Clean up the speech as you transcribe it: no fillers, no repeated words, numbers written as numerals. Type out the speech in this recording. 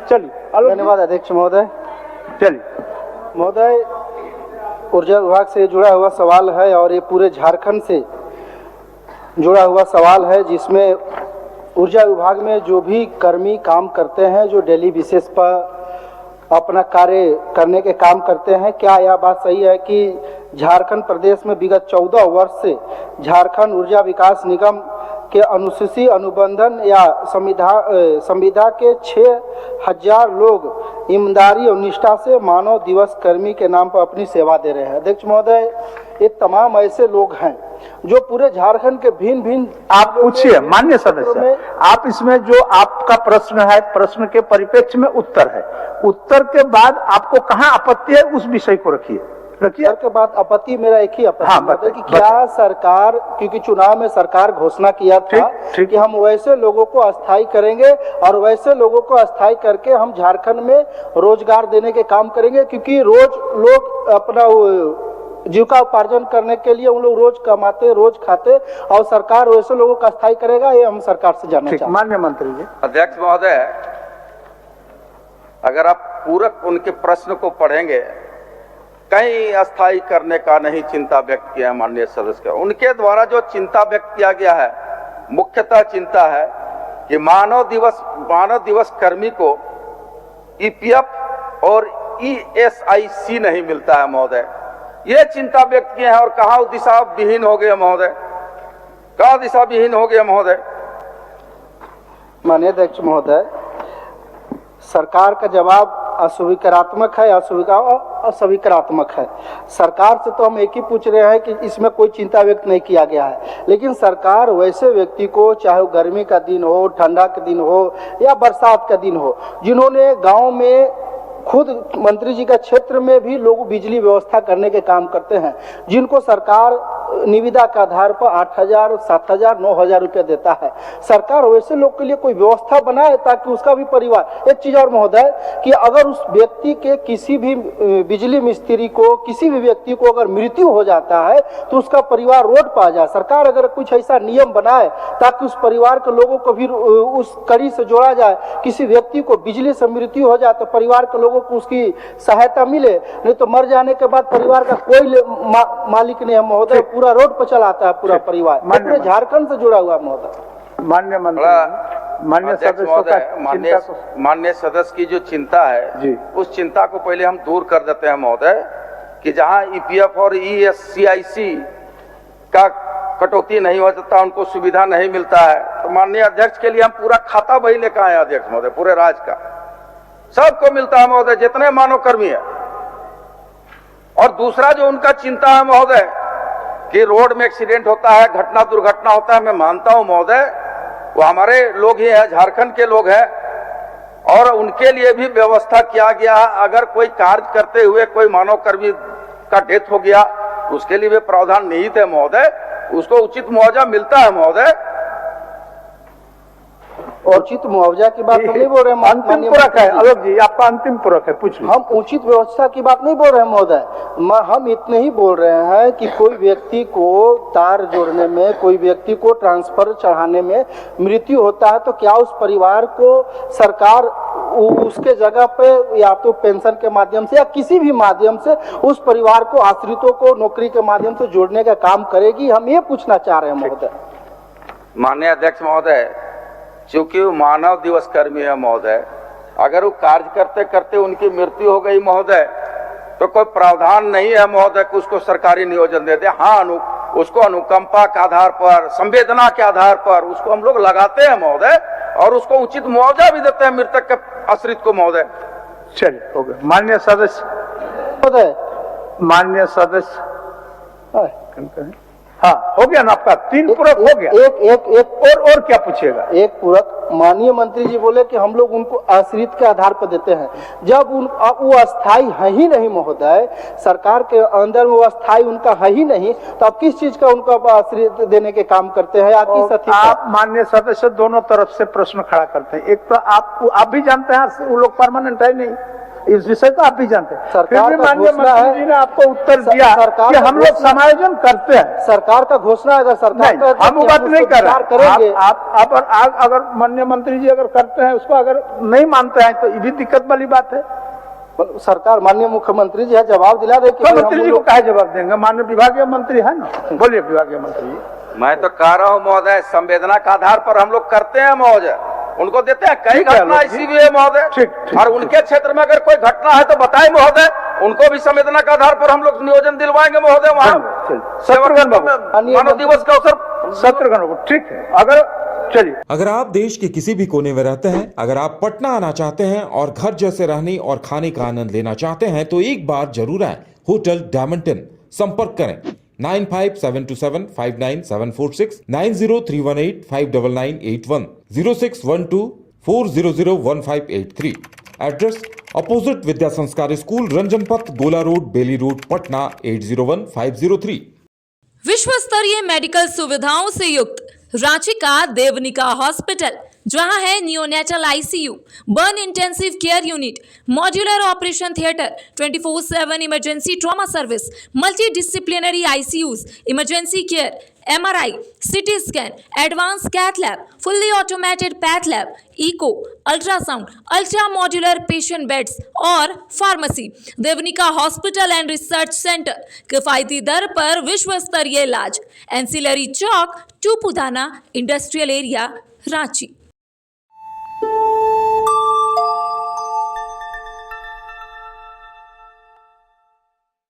चलिए, धन्यवाद अध्यक्ष महोदय। चलिए महोदय, ऊर्जा विभाग से जुड़ा हुआ सवाल है और ये पूरे झारखंड से जुड़ा हुआ सवाल है, जिसमें ऊर्जा विभाग में जो भी कर्मी काम करते हैं, जो डेली बेसिस पर अपना कार्य करने के काम करते हैं, क्या यह बात सही है कि झारखंड प्रदेश में विगत 14 वर्ष से झारखंड ऊर्जा विकास निगम के अनुसूची अनुबंधन या संविदा के 6000 लोग ईमानदारी और निष्ठा से मानव दिवस कर्मी के नाम पर अपनी सेवा दे रहे हैं। अध्यक्ष महोदय, ये तमाम ऐसे लोग हैं जो पूरे झारखंड के भिन्न भिन्न, आप पूछिए माननीय सदस्य, आप इसमें जो आपका प्रश्न है, प्रश्न के परिप्रेक्ष्य में उत्तर है, उत्तर के बाद आपको कहाँ आपत्ति है उस विषय को रखिए। के बाद आपत्ति, मेरा एक ही आपत्ति कि क्या सरकार, क्योंकि चुनाव में सरकार घोषणा किया था कि हम वैसे लोगों को अस्थायी करेंगे और वैसे लोगों को अस्थायी करके हम झारखंड में रोजगार देने के काम करेंगे, क्योंकि रोज लोग अपना जीविका उपार्जन करने के लिए उन लोग रोज कमाते, रोज खाते, और सरकार वैसे लोगों का अस्थायी करेगा, ये हम सरकार से जानना चाहते हैं। माननीय मंत्री जी। अध्यक्ष महोदय, अगर आप पूरक उनके प्रश्न को पढ़ेंगे, कहीं अस्थायी करने का नहीं चिंता व्यक्त किया है माननीय सदस्य। उनके द्वारा जो चिंता व्यक्त किया गया है, मुख्यतः चिंता है कि मानव दिवस कर्मी को ईपीएफ और ईएसआईसी नहीं मिलता है महोदय, ये चिंता व्यक्त किए हैं। और कहाँ दिशा विहीन हो गए महोदय, कहाँ दिशा विहीन हो गया महोदय। माननीय अध्यक्ष महोदय, सरकार का जवाब अस्वीकारात्मक है, असवीकारात्मक है। सरकार से तो हम एक ही पूछ रहे हैं कि इसमें कोई चिंता व्यक्त नहीं किया गया है, लेकिन सरकार वैसे व्यक्ति को, चाहे वो गर्मी का दिन हो, ठंडा का दिन हो या बरसात का दिन हो, जिन्होंने गांव में खुद मंत्री जी का क्षेत्र में भी लोग बिजली व्यवस्था करने के काम करते हैं, जिनको सरकार निविदा के आधार पर 8000, 7000, 9000 रुपया देता है। सरकार वैसे लोग के लिए कोई व्यवस्था बनाए ताकि उसका भी परिवार। एक चीज और महोदय, कि अगर उस व्यक्ति के किसी भी बिजली मिस्त्री को, किसी भी व्यक्ति को अगर मृत्यु हो जाता है तो उसका परिवार रोड पर आ जाए। सरकार अगर कुछ ऐसा नियम बनाए ताकि उस परिवार के लोगों को भी उस कड़ी से जोड़ा जाए, किसी व्यक्ति को बिजली से मृत्यु हो जाए तो परिवार के लोगों को उसकी सहायता मिले, नहीं तो मर जाने के बाद परिवार का कोई मालिक नहीं है महोदय, पूरा रोड पर चलाता है पूरा परिवार, पूरे झारखंड से जुड़ा हुआ महोदय। माननीय मंत्री, माननीय सदस्य की जो चिंता है जी, उस चिंता को पहले हम दूर कर देते हैं महोदय, कि जहां ईपीएफ और ईएसआईसी का कटौती नहीं हो जाता, उनको सुविधा नहीं मिलता है, तो माननीय अध्यक्ष के लिए हम पूरा खाता बही लेकर आए अध्यक्ष महोदय, पूरे राज्य का सबको मिलता है महोदय, जितने मानव कर्मी है। और दूसरा जो उनका चिंता है महोदय कि रोड में एक्सीडेंट होता है, घटना दुर्घटना होता है, मैं मानता हूं महोदय वो हमारे लोग ही हैं, झारखंड के लोग हैं, और उनके लिए भी व्यवस्था किया गया है। अगर कोई कार्य करते हुए कोई मानव कर्मी का डेथ हो गया, उसके लिए भी प्रावधान निहित है महोदय, उसको उचित मुआवजा मिलता है महोदय। और उचित मुआवजा की बात नहीं बोल रहे हैं, अंतिम पूरक है अलग जी, आपका अंतिम पूरक है, पूछ लीजिए। हम उचित व्यवस्था की बात नहीं बोल रहे हैं महोदय, हम इतने ही बोल रहे हैं कि कोई व्यक्ति को तार जोड़ने में, कोई व्यक्ति को ट्रांसफर चढ़ाने में मृत्यु होता है तो क्या उस परिवार को सरकार उसके जगह पे या तो पेंशन के माध्यम से या किसी भी माध्यम से उस परिवार को, आश्रितों को नौकरी के माध्यम से जोड़ने का काम करेगी? हम ये पूछना चाह रहे हैं महोदय। माननीय अध्यक्ष महोदय, चूंकि वो मानव दिवस कर्मी है महोदय, अगर वो कार्य करते करते उनकी मृत्यु हो गई महोदय तो कोई प्रावधान नहीं है महोदय कि उसको सरकारी नियोजन दे दे। हाँ, उसको अनुकंपा के आधार पर, संवेदना के आधार पर उसको हम लोग लगाते हैं महोदय, और उसको उचित मुआवजा भी देते हैं मृतक के आश्रित को महोदय। चलिए, हो गया। माननीय सदस्य महोदय, माननीय सदस्य, हाँ हो गया ना आपका, 3 पूरक हो गया। एक और क्या पूछिएगा? एक पूरक, माननीय मंत्री जी बोले कि हम लोग उनको आश्रित के आधार पर देते हैं, जब वो अस्थायी है ही नहीं महोदय, सरकार के अंदर वो अस्थायी उनका है ही नहीं, तो आप किस चीज का उनको आश्रित देने के काम करते हैं? आप माननीय सदस्य दोनों तरफ से प्रश्न खड़ा करते हैं। एक तो आप भी जानते हैं वो लोग परमानेंट है नहीं, इस विषय को आप भी जानते हैं। फिर सरकार भी का माननीय घोषणा मंत्री है- जी ने आपको उत्तर दिया सरकार कि का हम लोग घोषणा- समायोजन करते हैं। सरकार का घोषणा है, अगर सरकार नहीं, कहती है हम वो कि बात उसको नहीं कर विचार रहे करेंगे। आप अगर माननीय मंत्री जी अगर करते हैं उसको अगर नहीं मानते हैं तो ये भी दिक्कत वाली बात है। सरकार माननीय मुख्यमंत्री जी है, जवाब दिला रहे कि भाई हम मंत्री जी को कहा जवाब देंगे, माननीय विभागीय मंत्री है ना। बोलिए विभागीय मंत्री जी। मैं तो कह रहा हूँ महोदय, संवेदना के आधार पर हम लोग करते हैं महोदय, उनको देते हैं। कई ठीक है, घटना लोग ऐसी भी है महोदय, ठीक। और उनके क्षेत्र में अगर कोई घटना है तो बताए महोदय, उनको भी संवेदना के आधार पर हम लोग नियोजन दिलवाएंगे महोदय। वहाँ शत्रुघ्न बाबू, मानव दिवस का अवसर शत्रुघ्न बाबू, ठीक है। अगर चलिए, अगर आप देश के किसी भी कोने में रहते हैं, अगर आप पटना आना चाहते हैं और घर जैसे रहने और खाने का आनंद लेना चाहते हैं तो एक बार जरूर आए होटल डायमंटन। संपर्क करें 9572759746, 9031859981, 0612400153। एड्रेस अपोजिट विद्या संस्कार स्कूल, रंजन पथ, गोला रोड, बेली रोड, पटना 801503। विश्व स्तरीय मेडिकल सुविधाओं से युक्त रांची का देवनिका हॉस्पिटल, जहां है neonatal ICU, burn intensive care unit, modular operation theatre, 24/7 emergency trauma service, multi disciplinary ICUs, emergency care, MRI, CT scan, advance cath lab, fully automated path lab, echo, ultrasound, ultra modular patient beds और pharmacy. Devanika hospital and research centre, किफायती दर पर विश्व स्तरीय इलाज, ancillary Chowk, Tupudana industrial area, Ranchi.